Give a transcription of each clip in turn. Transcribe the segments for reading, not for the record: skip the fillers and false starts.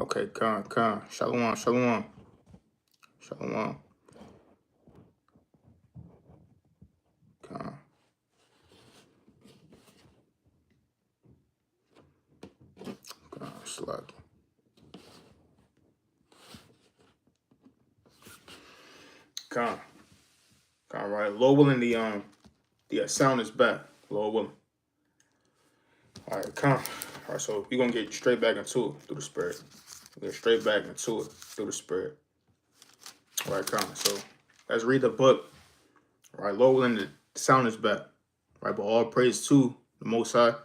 Okay, Khan. Shalom. Khan. Slack. Khan. Right. Lord willing, the sound is back. Lord willing. All right, Khan. All right, so we're gonna get straight back into it through the spirit. Get straight back into it through the spirit. All right, Khan. So let's read the book. All right, Lord willing, the sound is back. Right, but all praise to the Most High.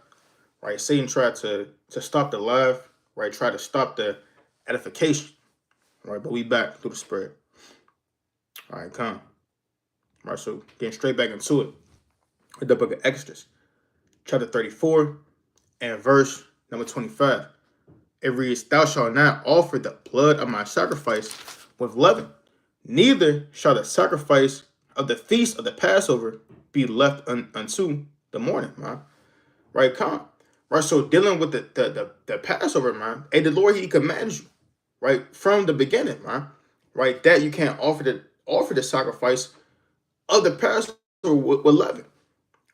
Right, Satan tried to stop the live. Right, try to stop the edification. Right, but we back through the spirit. All right, Khan. All right, so getting straight back into it. With the book of Exodus, chapter 34 and verse number 25. It reads, "Thou shalt not offer the blood of my sacrifice with leaven, neither shall the sacrifice of the feast of the Passover be left unto the morning," man. Right, Khan. Right, so dealing with the Passover, man, the Lord, he commands you, right, from the beginning, man, right, that you can't offer the sacrifice of the Passover with leaven.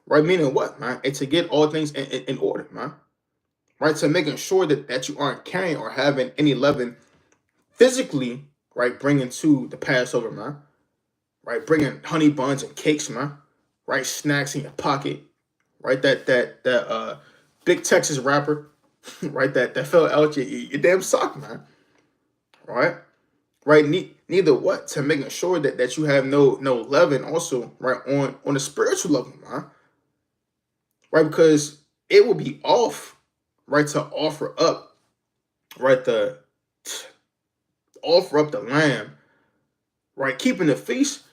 Right, meaning what, man? It's to get all things in order, man. Right, so making sure that you aren't carrying or having any leaven physically, right, bringing to the Passover, man. Right, bringing honey buns and cakes, man. Right, snacks in your pocket. Right, that big Texas wrapper, right, that fell out your damn sock, man. Right, neither what, to making sure that you have no leaven also, right, on the spiritual level, man. Right, because it will be off, right, to offer up, right, offer up the lamb, right, keeping the feast,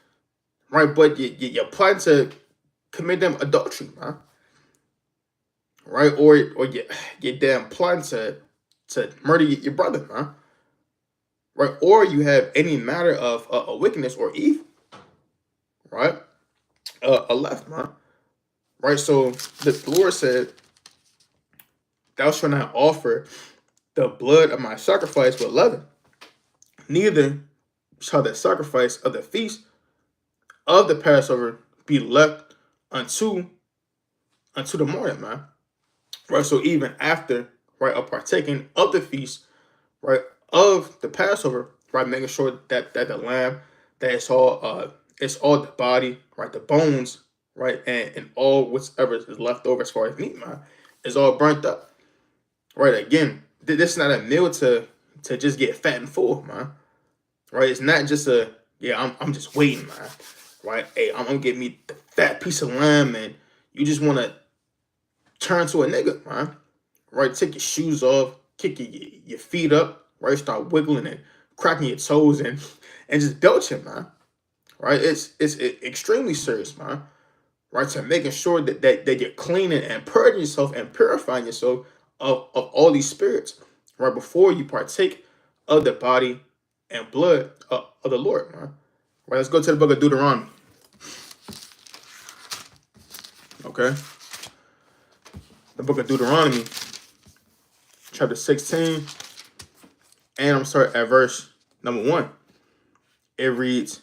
right, but you plan to commit them adultery, man, right, or you damn plan to murder your brother, man, right, or you have any matter of a wickedness or evil, right, a left, man, right. So the Lord said, "Thou shalt not offer the blood of my sacrifice with leaven, neither shall the sacrifice of the feast of the Passover be left unto the morning," man. Right. So even after, right, of partaking of the feast, right, of the Passover, right, making sure that the lamb, that it's all the body, right, the bones, right, and all whatever is left over as far as meat, man, is all burnt up. Right. Again, this is not a meal to just get fat and full, man. Right. It's not just I'm just waiting, man. Right. Hey, I'm gonna get me the fat piece of lamb, and you just want to turn to a nigga, man. Right. Take your shoes off, kick your feet up, right. Start wiggling and cracking your toes and just belching, man. Right. It's extremely serious, man. Right. So making sure that you're cleaning and purging yourself and purifying yourself of all these spirits, right, before you partake of the body and blood of the Lord, man. Right, let's go to the book of Deuteronomy. Okay. The book of Deuteronomy, chapter 16, and I'm starting at verse number 1. It reads,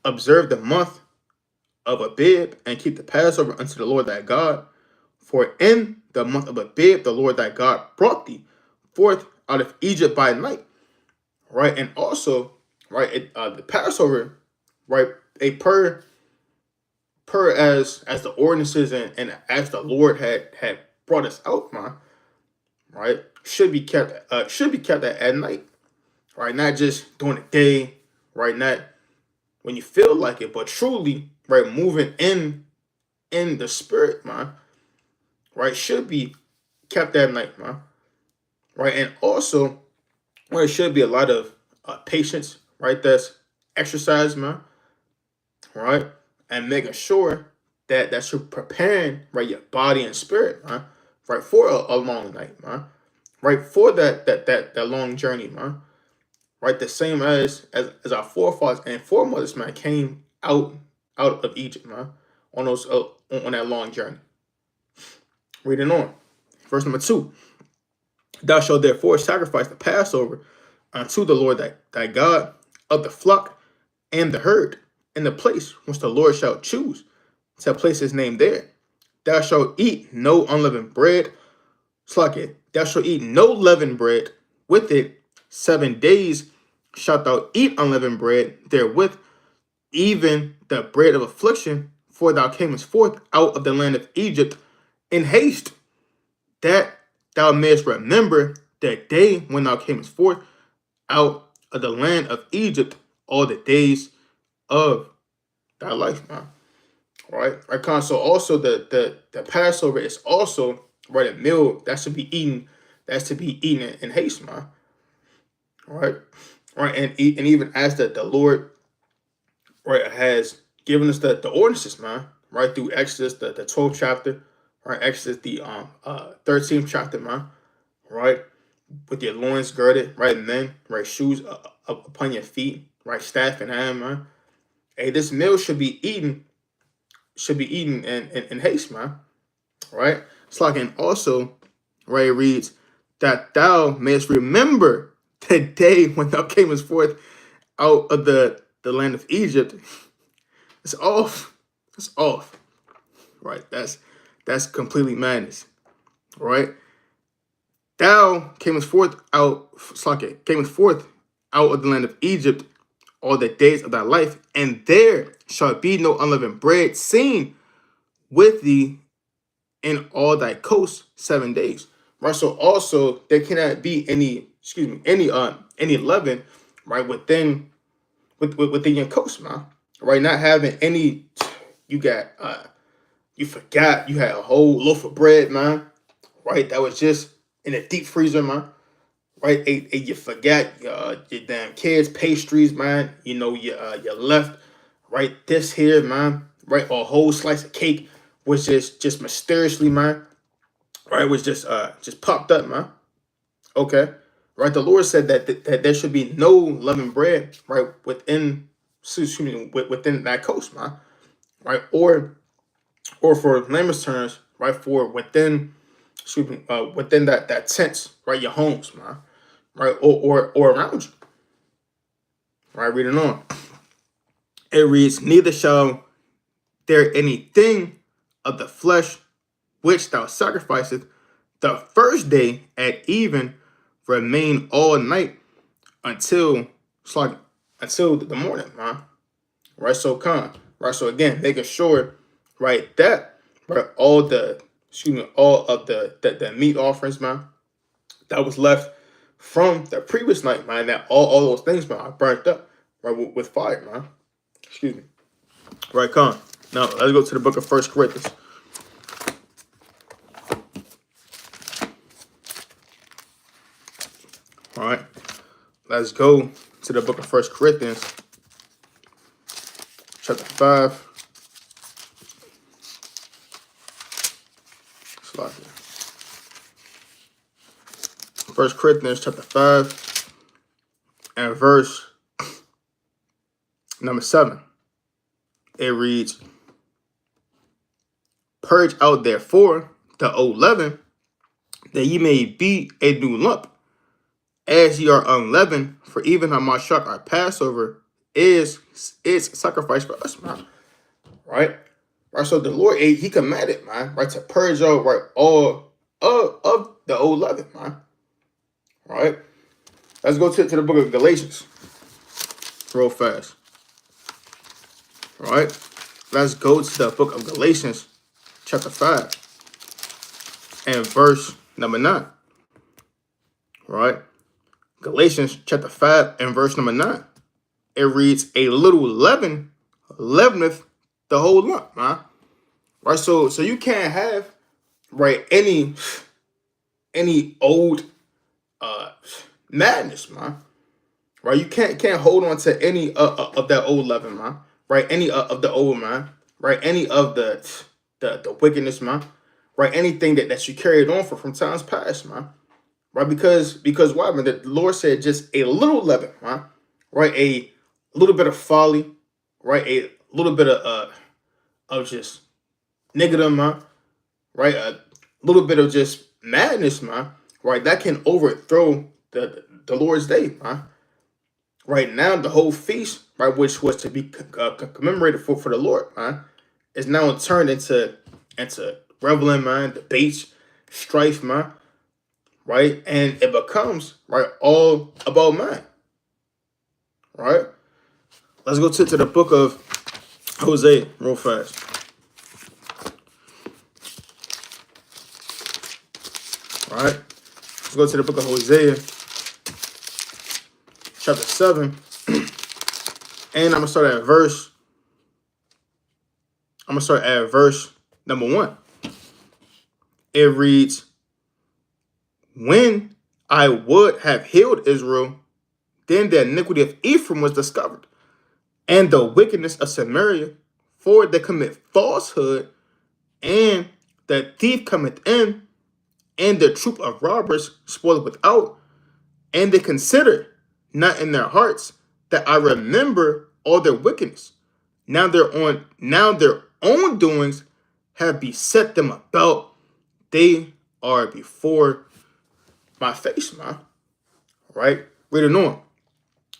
"Observe the month of Abib and keep the Passover unto the Lord thy God. For in the month of Abib, the Lord thy God brought thee forth out of Egypt by night." Right, and also, right, the Passover, right, a per as the ordinances and as the Lord had brought us out, man, right, should be kept at night, right, not just during the day, right, not when you feel like it, but truly, right, moving in the spirit, man, right, should be kept at night, man, right, and also, right, should be a lot of patience, right, that's exercise, man, right, and making sure that you're preparing, right, your body and spirit, man, right, for a long night, man, right, for that long journey, man, right, the same as our forefathers and foremothers, man, came out of Egypt, man, on those on that long journey. Reading on, verse number 2: "Thou shalt therefore sacrifice the Passover unto the Lord thy God of the flock and the herd in the place which the Lord shall choose to place his name there. Thou shalt eat no unleavened bread. Thou shalt eat no leavened bread with it. 7 days shalt thou eat unleavened bread therewith, even the bread of affliction, for thou camest forth out of the land of Egypt in haste, that thou mayest remember the day when thou camest forth out of the land of Egypt all the days of thy life, man. Right? Right, Con. So also the Passover is also right a meal that should be eaten, that's to be eaten in haste, man. Right? Right, and even as the Lord, right, has given us the ordinances, man, right, through Exodus, the 12th chapter, right, Exodus, the 13th chapter, man, right, with your loins girded, right, and then, right, shoes upon your feet, right, staff in hand, man. Hey, this meal should be eaten in haste, man, right? It's like, and also, right, it reads, that thou mayest remember the day when thou camest forth out of the land of Egypt. It's off. It's off. Right? That's completely madness. Right? Thou camest forth out, camest forth out of the land of Egypt all the days of thy life, and there shall be no unleavened bread seen with thee in all thy coasts 7 days. Right? So also there cannot be any leaven, right, within your coast, man. Right? Not having any, you forgot you had a whole loaf of bread, man. Right? That was just in a deep freezer, man. Right? And you forgot your damn kids' pastries, man. You know, you left, right, this here, man. Right? A whole slice of cake was just mysteriously, man. Right? Was just popped up, man. Okay. Right? The Lord said that there should be no leavened bread, right, within that coast, man. Right? Or for layman's terms, right, for within within that tent, right, your homes, man. Right? Or around you. Right, reading on. It reads, neither shall there anything of the flesh which thou sacrificest the first day at even remain all night until the morning, man. Right, so right, so again, making sure, right, that, right, all of the meat offerings, man, that was left from the previous night, man, that all those things, man, are burnt up, right, with fire, man. Excuse me. Right, now let's go to the book of 1 Corinthians. All right, let's go to the book of 1 Corinthians, chapter 5. 1 Corinthians chapter 5 and verse number 7. It reads, purge out therefore the old leaven, that ye may be a new lump, as ye are unleavened. For even Hamashach, our Passover, is sacrifice for us, man. Right? Right. So the Lord, he commanded, man, right, to purge out, right, all of the old leaven, man. Right? Let's go to the book of Galatians real fast. All right? Let's go to the book of Galatians chapter 5 and verse number 9. All right? Galatians chapter 5 and verse number 9. It reads, a little leaven leaveneth the whole lump, man. Right? So you can't have, right, any old madness, man. Right? You can't hold on to any of that old leaven, man. Right? Any of the old, man. Right? Any of the wickedness, man. Right? Anything that you carried on from times past, man. Right? Because why, man? The Lord said just a little leaven, man. Right? A little bit of folly, right? A little bit of just niggardom, man. Right? A little bit of just madness, man. Right? That can overthrow the the Lord's Day, man. Right now, the whole feast, right, which was to be commemorated for the Lord, man, is now turned into reveling, man, debates, strife, man, right, and it becomes right all about man, right. Let's go to the book of Hosea real fast. All right, let's go to the book of Hosea, chapter 7, and I'm gonna start at verse number 1. It reads, "When I would have healed Israel, then the iniquity of Ephraim was discovered, and the wickedness of Samaria, for they commit falsehood, and the thief cometh in, and the troop of robbers spoileth without, and they consider not in their hearts that I remember all their wickedness. Now their own doings have beset them about. They are before my face," man. Right? Reading on.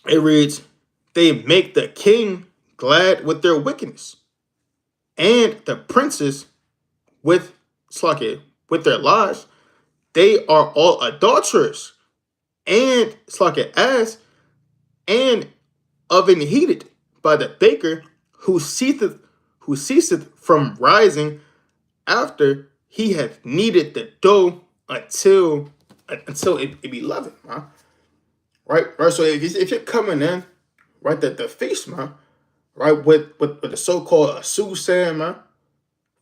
It reads, "They make the king glad with their wickedness, and the princes with with their lies. They are all adulterers, and as and oven heated by the baker who ceaseth from rising after he hath kneaded the dough until it be leavened," man. Right? So if you're coming in, right, the feast, man, right, with the so-called soothsaying, man,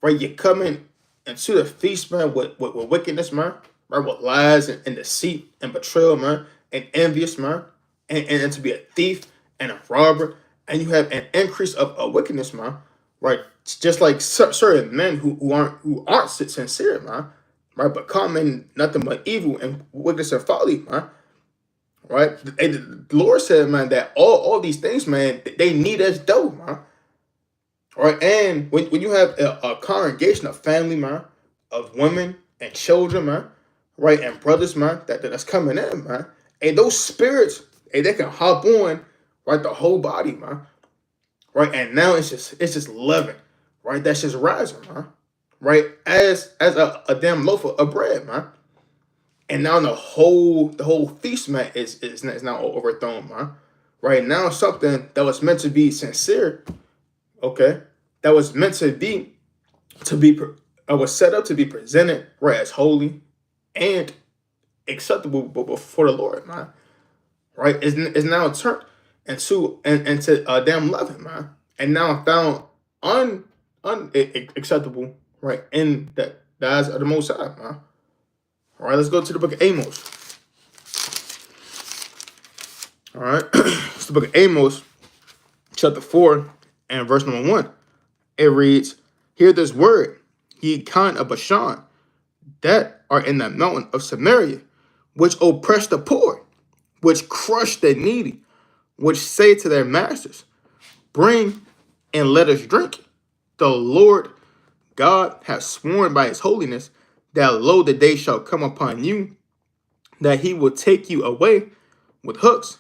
right, you're coming into the feast, man, with wickedness, man, right, with lies and deceit and betrayal, man, and envious, man, and to be a thief and a robber, and you have an increase of wickedness, man, right, just like certain men who aren't sincere, man, right, but common nothing but evil and wickedness and folly, man. Right, and the Lord said, man, that all these things, man, they need us dough, man. Right, and when you have a congregation of family, man, of women and children, man, right, and brothers, man, that's coming in, man, and those spirits, and they can hop on, right, the whole body, man, right, and now it's just leaven, right, that's just rising, man, right, as a damn loaf of bread, man. And now the whole feast, man, is now overthrown, man. Right now, something that was meant to be sincere, okay, that was meant to be was set up to be presented right as holy and acceptable before the Lord, man. Right, is now turned into damn leaven, man, and now found unacceptable, right, in the eyes of the Most High, man. All right, let's go to the book of Amos. All right, it's the book of Amos, chapter 4, and verse number 1. It reads, "Hear this word, ye kind of Bashan, that are in the mountain of Samaria, which oppress the poor, which crush the needy, which say to their masters, bring and let us drink. The Lord God hath sworn by his holiness, that lo, the day shall come upon you, that he will take you away with hooks,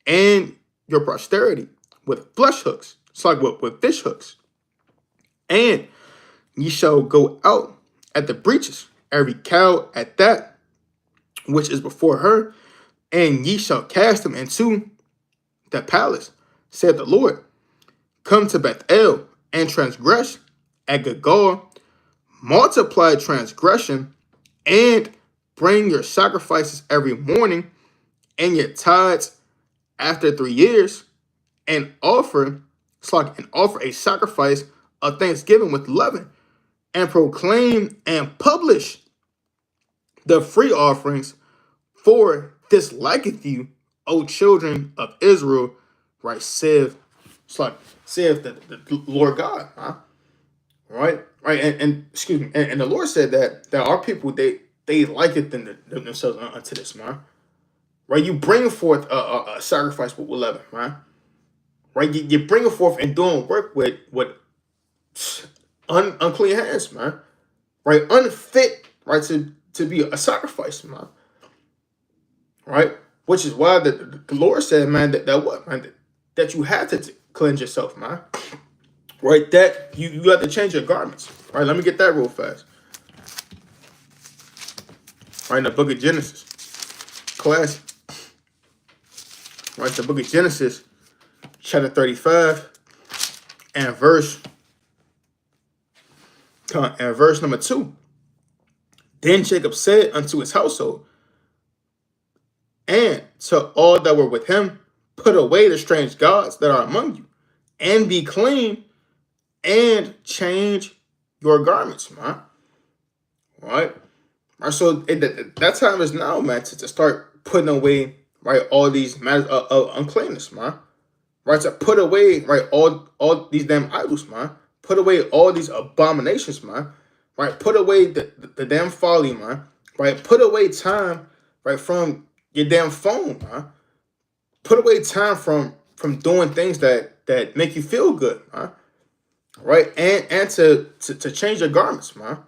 and your posterity with flesh hooks." It's like with fish hooks. "And ye shall go out at the breaches, every cow at that which is before her, and ye shall cast them into the palace, said the Lord. Come to Bethel and transgress at Gilgal, multiply transgression, and bring your sacrifices every morning and your tithes after 3 years, and offer a sacrifice of thanksgiving with leaven, and proclaim and publish the free offerings, for this liketh you, O children of Israel," right? Saith the Lord God, huh? Right, and excuse me, and the Lord said that our people they liketh themselves unto this, man. Right, you bring forth a sacrifice with leaven, man. Right, you bring it forth and doing work with unclean hands, man. Right, unfit, right, to be a sacrifice, man. Right, which is why the Lord said, man, that what, man, that you have to cleanse yourself, man. Right, that you have to change your garments. All right, let me get that real fast. All right, in the book of Genesis, class. Right, the book of Genesis, chapter 35, and verse number 2. Then Jacob said unto his household and to all that were with him, put away the strange gods that are among you, and be clean, and change your garments, man. Right? So that time is now, man, to start putting away, right, all these matters of uncleanness, man. Right? To put away, right, all these damn idols, man. Put away all these abominations, man. Right? Put away the damn folly, man. Right? Put away time, right, from your damn phone, man. Put away time from doing things that make you feel good, man. Right? And to change your garments, man.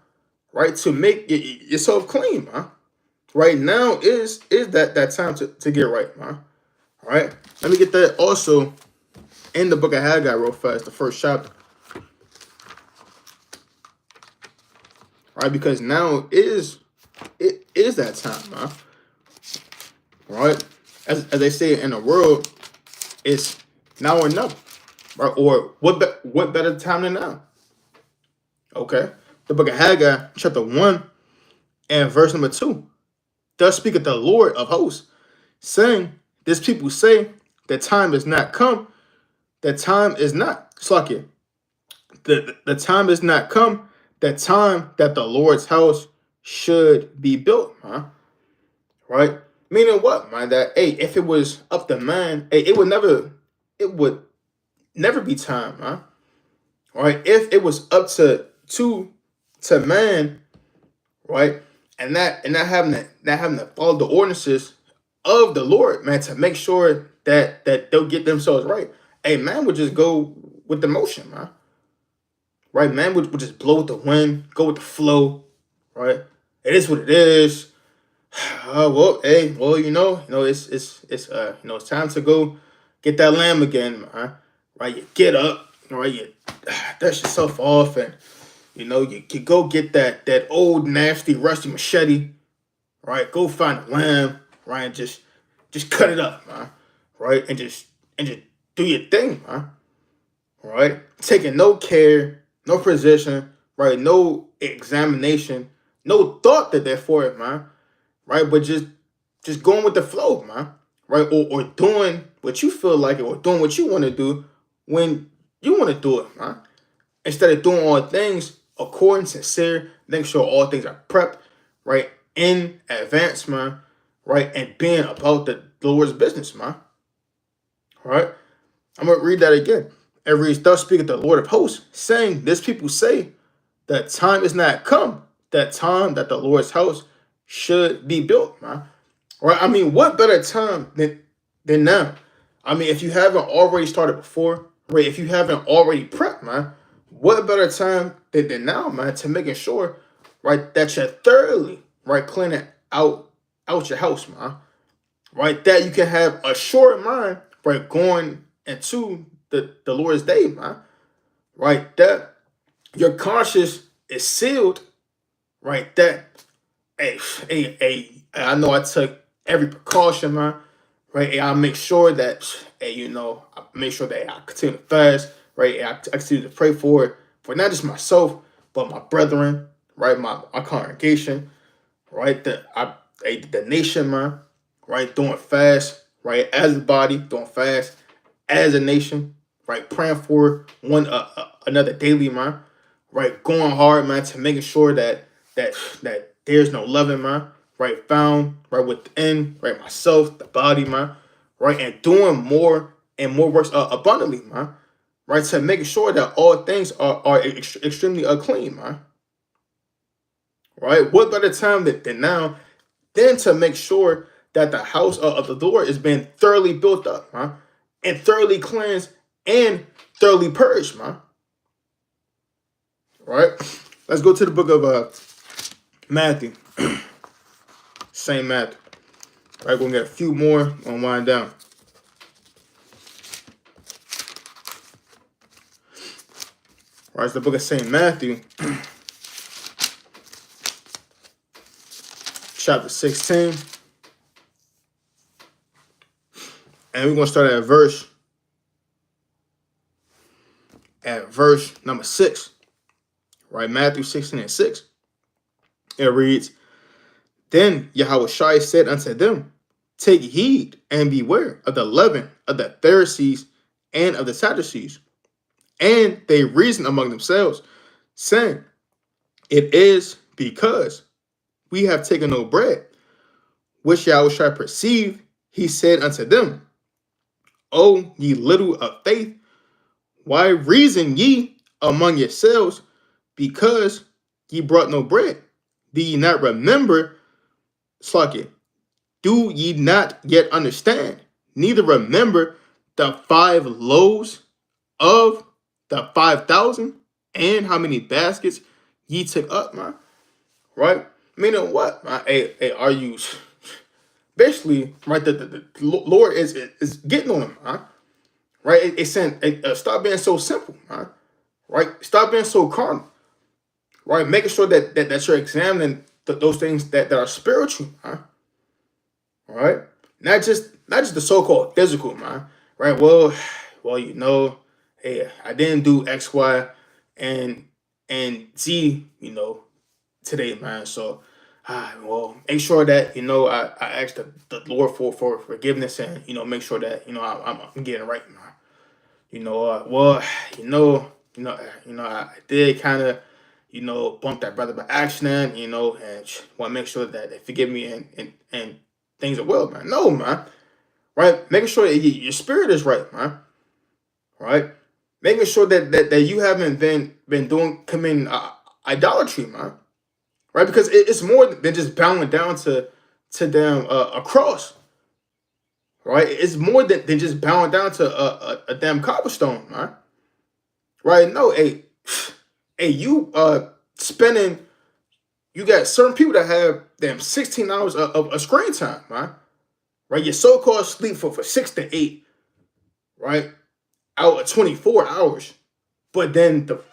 Right? To make yourself clean, man. Right now is that time to get right, man. All right. Let me get that also in the book of Haggai real fast, the first chapter. Right, because now is that time, man. Right? As they say in the world, it's now or never. Right? Or what better time than now? Okay. The book of Haggai, chapter 1, and verse number 2. Thus speaketh the Lord of hosts, saying, this people say, the time is not come, the time is not, Slakia, the time is not come, the time that the Lord's house should be built, huh? Right? Meaning what, man? That, hey, if it was up to man, hey, it would never be time, huh? Right? If it was up to man, right? And not having to follow the ordinances of the Lord, man, to make sure that they'll get themselves right. Hey, man would just go with the motion, man. Right? Man would just blow with the wind, go with the flow, right? It is what it is. Well, hey, well, it's time to go get that lamb again, man. Right? You get up, right? You dust yourself off, and you go get that old nasty rusty machete, right? Go find a lamb, right? And just cut it up, man. Right? And just do your thing, man. Right? Taking no care, no position, right? No examination, no thought that they're for it, man. Right? But just going with the flow, man. Right? Or doing what you feel like it, or doing what you want to do when you want to do it, man. Instead of doing all things according, sincere, make sure all things are prepped, right, in advance, man, right, and being about the Lord's business, man. All right? I'm going to read that again. It reads, thus speaketh the Lord of hosts, saying, this people say, that time is not come, that time that the Lord's house should be built, man. Right? I mean, what better time than now? I mean, if you haven't already started before, right, if you haven't already prepped, man, what better time than now, man, to making sure, right, that you're thoroughly, right, cleaning out your house, man. Right, that you can have a sure mind, right, going into the Lord's day, man. Right, that your conscience is sealed, right, that, hey, I know I took every precaution, man. Right, and I make sure that, I make sure that I continue to fast, right, and I continue to pray for not just myself, but my brethren, right, my congregation, right, the nation, man, right, doing fast, right, as a body, doing fast as a nation, right, praying for one another daily, man, right, going hard, man, to making sure that there's no leaven, man, right, found, right, within, right, myself, the body, man, right, and doing more and more works abundantly, man, right, to making sure that all things are extremely clean, man, right. What better time than now, then to make sure that the house of the Lord is being thoroughly built up, man, and thoroughly cleansed and thoroughly purged, man. Right. Let's go to the book of Matthew. Saint Matthew. Right, we're gonna get a few more on wind down. Right, it's the book of St. Matthew, chapter 16. And we're gonna start at verse number 6. Right, Matthew 16:6. It reads, Then Yahushua said unto them, Take heed and beware of the leaven of the Pharisees and of the Sadducees. And they reasoned among themselves, saying, It is because we have taken no bread. Which Yahushua perceived, he said unto them, O ye little of faith, why reason ye among yourselves, because ye brought no bread? Do ye not remember, Slack, do ye not yet understand, neither remember the 5 loaves of the 5,000, and how many baskets ye took up, man? Right? Meaning what? Hey, are you basically right? The Lord is getting on them, huh? Right? It's saying, stop being so simple, huh? Right? Stop being so carnal. Right? Making sure that you're examining those things that are spiritual, huh? All right, not just the so-called physical, man. Right? Well, hey, I didn't do X, Y, and Z, today, man. So, well, make sure that I ask the Lord for forgiveness, and make sure that I'm getting it right, man. Well, I did kind of bump that brother by accident, and want to make sure that they forgive me and things are well, man. No, man. Right? Making sure that your spirit is right, man. Right? Making sure that you haven't been committing idolatry, man. Right? Because it's more than just bowing down to them a cross. Right? It's more than just bowing down to a damn cobblestone, man. Right? No, you spending. You got certain people that have damn 16 hours of screen time, man. Right? Your so-called sleep for 6 to 8, right? Out of 24 hours. But then the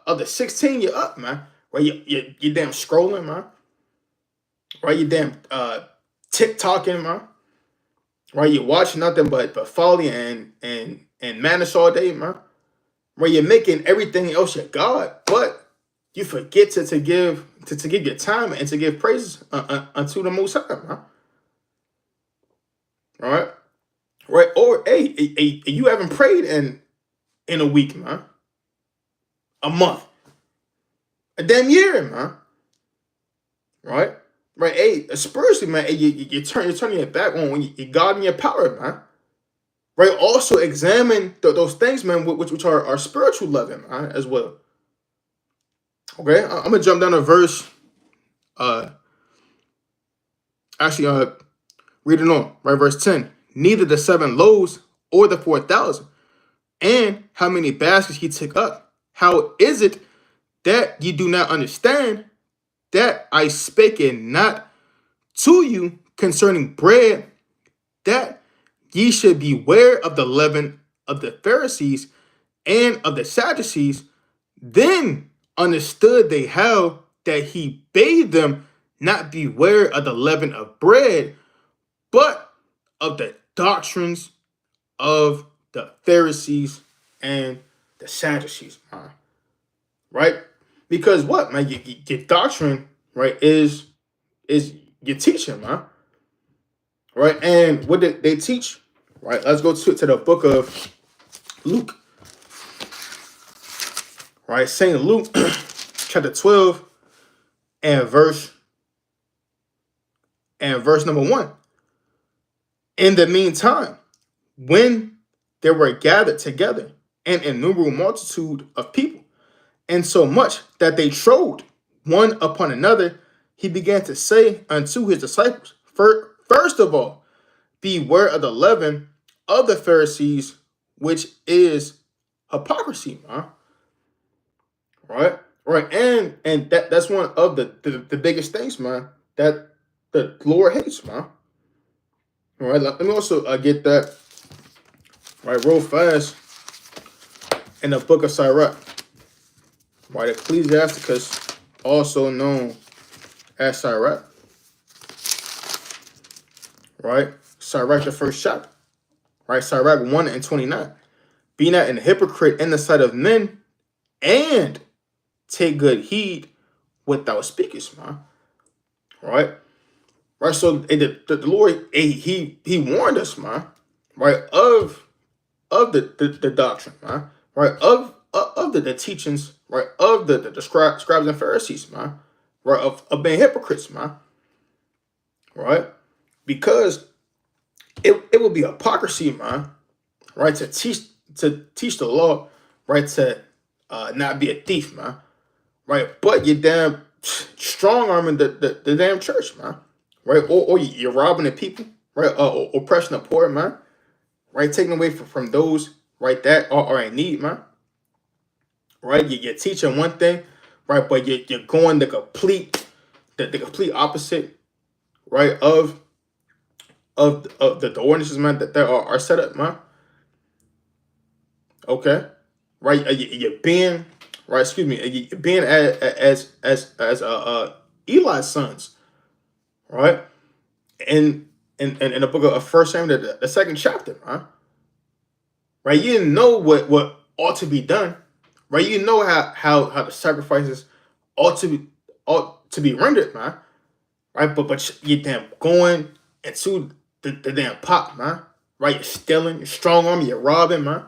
other 16, you're up, man. Right? You damn scrolling, man. Right? You damn TikToking, man. Right? You're watching nothing but folly and madness all day, man. Right? You're making everything else your God, but you forget to give your time and to give praises unto the Most High, man. All right, right. Or hey, you haven't prayed in a week, man, a month, a damn year, man. Right, right. Hey, spiritually, man. Hey, you're turning your back on your God and your power, man. Right. Also examine those things, man, which are spiritual level, man, as well. Okay, I'm gonna jump down to verse. Actually, read it on. Right, verse 10. Neither the 7 loaves or the 4,000, and how many baskets he took up. How is it that ye do not understand that I spake it not to you concerning bread, that ye should beware of the leaven of the Pharisees and of the Sadducees? Then understood they how that he bade them not beware of the leaven of bread, but of the doctrines of the Pharisees and the Sadducees. Right? Because what, man? Your doctrine, right, is your teaching, man. Right? And what did they teach? Right? Let's go to the book of Luke. Right? Saint Luke, chapter 12, and verse number 1. In the meantime, when there were gathered together an innumerable multitude of people, and so much that they trode one upon another, he began to say unto his disciples, First of all, beware of the leaven of the Pharisees, which is hypocrisy. Right? Right. And that's one of the biggest things, man, that the Lord hates, man. All right, let me also get that right real fast in the book of Sirach, right? Ecclesiasticus, also known as Sirach, right? Sirach, the first chapter, right? Sirach 1:29. Be not an hypocrite in the sight of men, and take good heed what thou speakest, man. Right? Right. So the Lord, he warned us, man, right, of the doctrine, man, right, of the teachings, right, of the scribes and Pharisees, man, right, of being hypocrites, man, right, because it would be hypocrisy, man, right, to teach the law, right, to not be a thief, man, right, but you damn strong arming the damn church, man, right, or you're robbing the people, right, or oppressing the poor, man, right, taking away from those, right, that are in need, man, right, you're teaching one thing, right, but you're going the complete opposite, right, of the ordinances, man, that are set up, man, okay, right, you're being, right, excuse me, you're being as Eli's sons, right, in the book of First Samuel, the second chapter, man, right, you didn't know what ought to be done, right, you know how the sacrifices ought to be rendered, man, right, but you damn going into the damn pot, man, right, you're stealing, you're strong arm, you're robbing, man,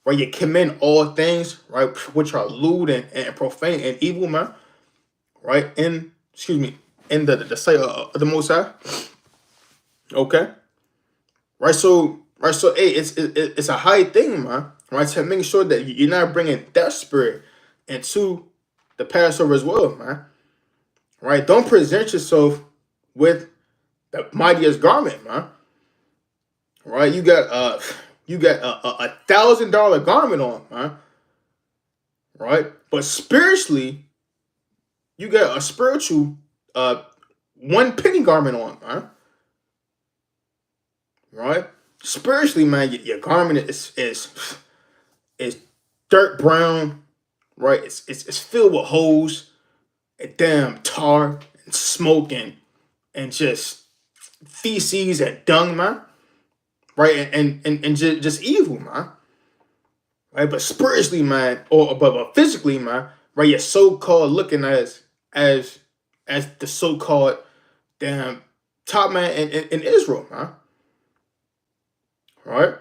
right, you commit all things, right, which are lewd and profane and evil, man, right, in the sight of the Most High, okay, right, so hey, it's a high thing, man, right, to make sure that you're not bringing that spirit into the Passover as well, man, right, don't present yourself with the mightiest garment, man, right, you got a $1,000 garment on, man, right, but spiritually you got a spiritual 1 penny garment on, man, right, spiritually, man, your garment is dirt brown, right, it's filled with holes and damn tar and smoke and just feces and dung, man, right, and just evil, man, right, but spiritually, man, or but physically, man, right, you're so-called looking as the so-called damn top man in Israel, man, right,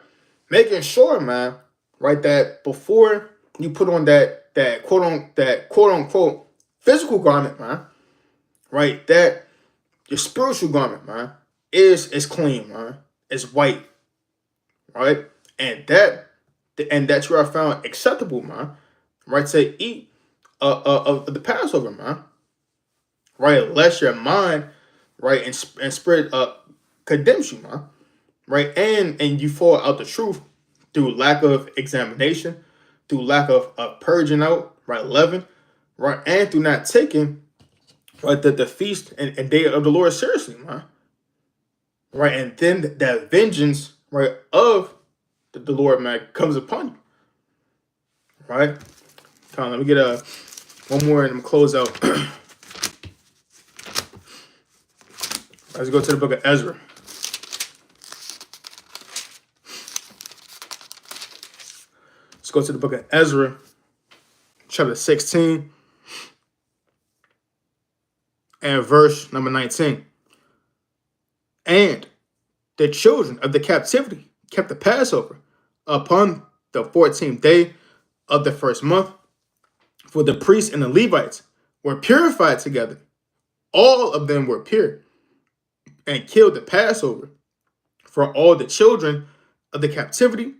making sure, man, right, that before you put on that quote unquote physical garment, man, right, that your spiritual garment, man, is clean, man, is white, right, and that you are found acceptable, man, right, to eat of the Passover, man, right, unless your mind, right, and spirit condemns you, man, right, and you fall out the truth through lack of examination, through lack of purging out, right, leaven, right, and through not taking, right, the feast and day of the Lord seriously, man, right, and then that vengeance, right, of the Lord, man, comes upon you, right. Come on, let me get one more and I'm close out. Let's go to the book of Ezra. Let's go to the book of Ezra, chapter 16, and verse number 19. And the children of the captivity kept the Passover upon the 14th day of the first month, for the priests and the Levites were purified together. All of them were pure, and killed the Passover for all the children of the captivity,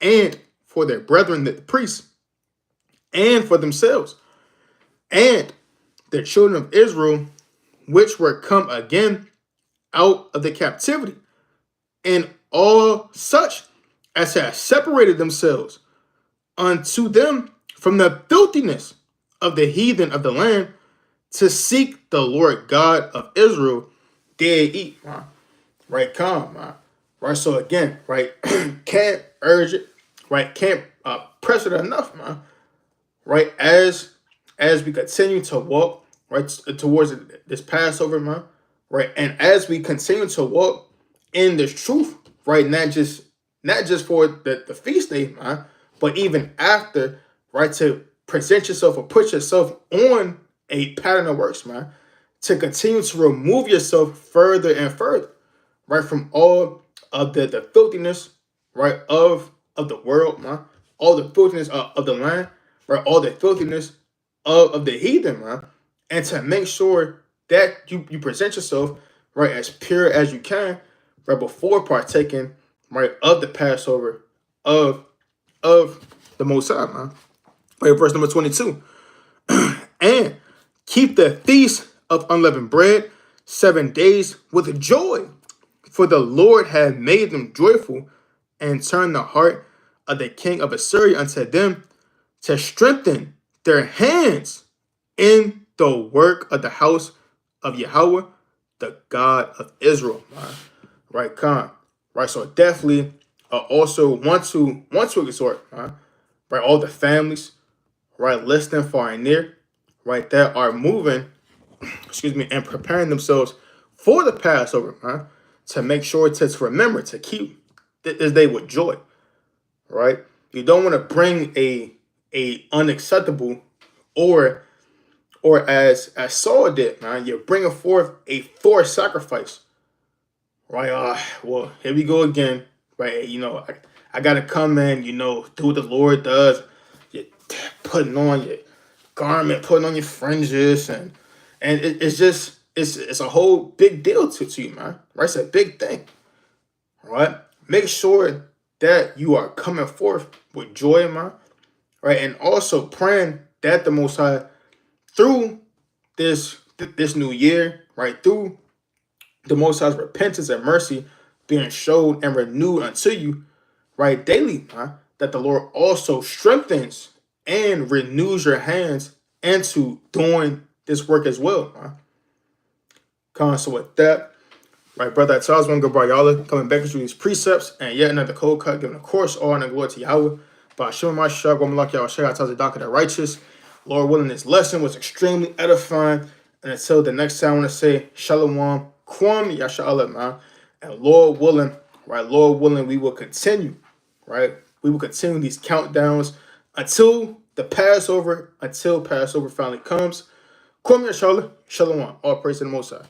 and for their brethren, the priests, and for themselves, and the children of Israel, which were come again out of the captivity, and all such as have separated themselves unto them from the filthiness of the heathen of the land, to seek the Lord God of Israel did eat, man. Right, calm, man. Right, so again, right, can't urge it, right, can't press it enough, man. Right, as we continue to walk right towards this Passover, man. Right, and as we continue to walk in this truth, right, not just for the feast day, man, but even after, right, to present yourself or put yourself on a pattern of works, man, to continue to remove yourself further and further, right, from all of the filthiness, right, of the world, man, all the filthiness of the land, right, all the filthiness of the heathen, man, and to make sure that you present yourself, right, as pure as you can, right, before partaking, right, of the Passover of the Most High, man. Right, verse number 22. And keep the feast of unleavened bread 7 days with joy, for the Lord had made them joyful, and turned the heart of the king of Assyria unto them, to strengthen their hands in the work of the house of Yahweh, the God of Israel. Right, Khan. Right, so definitely also want to exhort, right, all the families, right, listening far and near, right, that are moving, and preparing themselves for the Passover, to make sure to remember to keep this day with joy, right? You don't want to bring a unacceptable, or as Saul did, man. You're bringing forth a forced sacrifice, right? Well, here we go again, right? I gotta come in, do what the Lord does. You're putting on your garment, putting on your fringes, and it's just it's a whole big deal to you, man. Right? It's a big thing. Right? Make sure that you are coming forth with joy, man. Right? And also praying that the Most High, through this new year, right, through the Most High's repentance and mercy being showed and renewed unto you, right, daily, that the Lord also strengthens and renews your hands into doing this work as well, So with that, right, brother, I was one good brother, y'all coming back to these precepts and yet another cold cut, giving a course all and glory to Yahweh. By showing my shot, I'm like y'all, shout out to the doc of the righteous. Lord willing, this lesson was extremely edifying. And until the next time, I want to say Shalom, Kwam, Yasha, man. And Lord willing, we will continue, right? We will continue these countdowns until Passover finally comes. Kwam, Yasha, Shalom, all praise to the Most High.